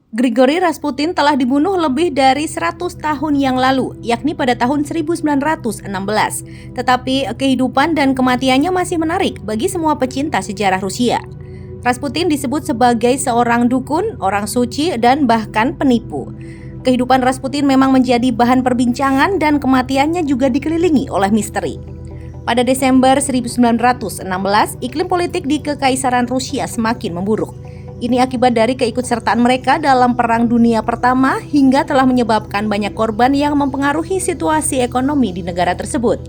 Grigori Rasputin telah dibunuh lebih dari 100 tahun yang lalu, yakni pada tahun 1916. Tetapi kehidupan dan kematiannya masih menarik bagi semua pecinta sejarah Rusia. Rasputin disebut sebagai seorang dukun, orang suci, dan bahkan penipu. Kehidupan Rasputin memang menjadi bahan perbincangan dan kematiannya juga dikelilingi oleh misteri. Pada Desember 1916, iklim politik di Kekaisaran Rusia semakin memburuk. Ini akibat dari keikutsertaan mereka dalam Perang Dunia Pertama hingga telah menyebabkan banyak korban yang mempengaruhi situasi ekonomi di negara tersebut.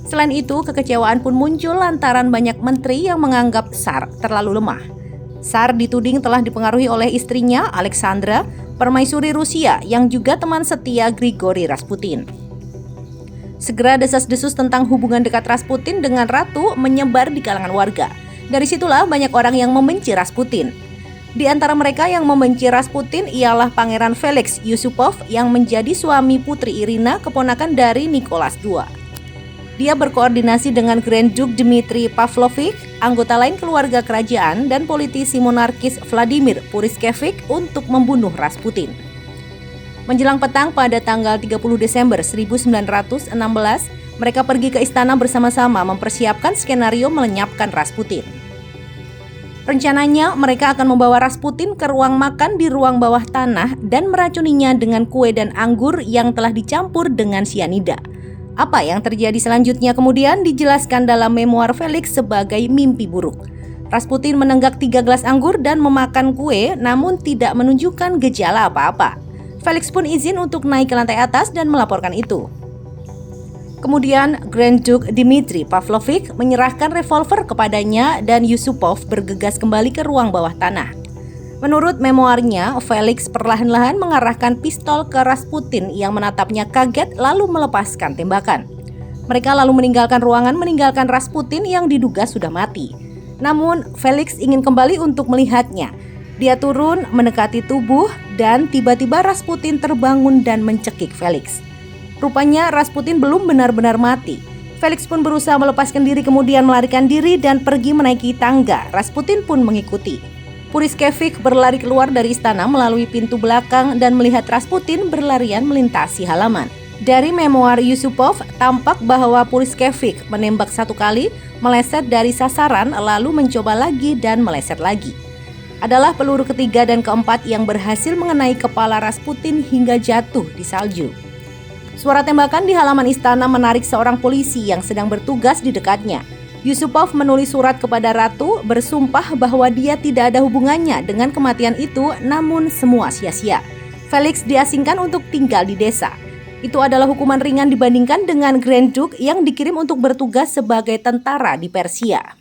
Selain itu, kekecewaan pun muncul lantaran banyak menteri yang menganggap Tsar terlalu lemah. Tsar dituding telah dipengaruhi oleh istrinya, Alexandra, permaisuri Rusia yang juga teman setia Grigori Rasputin. Segera desas-desus tentang hubungan dekat Rasputin dengan ratu menyebar di kalangan warga. Dari situlah banyak orang yang membenci Rasputin. Di antara mereka yang membenci Rasputin ialah Pangeran Felix Yusupov yang menjadi suami Putri Irina, keponakan dari Nicholas II. Dia berkoordinasi dengan Grand Duke Dmitry Pavlovich, anggota lain keluarga kerajaan, dan politisi monarkis Vladimir Puriskevich untuk membunuh Rasputin. Menjelang petang pada tanggal 30 Desember 1916, mereka pergi ke istana bersama-sama mempersiapkan skenario melenyapkan Rasputin. Rencananya, mereka akan membawa Rasputin ke ruang makan di ruang bawah tanah dan meracuninya dengan kue dan anggur yang telah dicampur dengan sianida. Apa yang terjadi selanjutnya kemudian dijelaskan dalam memoir Felix sebagai mimpi buruk. Rasputin menenggak 3 gelas anggur dan memakan kue, namun tidak menunjukkan gejala apa-apa. Felix pun izin untuk naik ke lantai atas dan melaporkan itu. Kemudian Grand Duke Dmitry Pavlovich menyerahkan revolver kepadanya dan Yusupov bergegas kembali ke ruang bawah tanah. Menurut memoarnya, Felix perlahan-lahan mengarahkan pistol ke Rasputin yang menatapnya kaget lalu melepaskan tembakan. Mereka lalu meninggalkan ruangan meninggalkan Rasputin yang diduga sudah mati. Namun Felix ingin kembali untuk melihatnya. Dia turun mendekati tubuh dan tiba-tiba Rasputin terbangun dan mencekik Felix. Rupanya Rasputin belum benar-benar mati. Felix pun berusaha melepaskan diri kemudian melarikan diri dan pergi menaiki tangga. Rasputin pun mengikuti. Puriskevich berlari keluar dari istana melalui pintu belakang dan melihat Rasputin berlarian melintasi halaman. Dari memoar Yusupov, tampak bahwa Puriskevich menembak 1 kali, meleset dari sasaran lalu mencoba lagi dan meleset lagi. Adalah peluru ketiga dan keempat yang berhasil mengenai kepala Rasputin hingga jatuh di salju. Suara tembakan di halaman istana menarik seorang polisi yang sedang bertugas di dekatnya. Yusupov menulis surat kepada ratu bersumpah bahwa dia tidak ada hubungannya dengan kematian itu, namun semua sia-sia. Felix diasingkan untuk tinggal di desa. Itu adalah hukuman ringan dibandingkan dengan Grand Duke yang dikirim untuk bertugas sebagai tentara di Persia.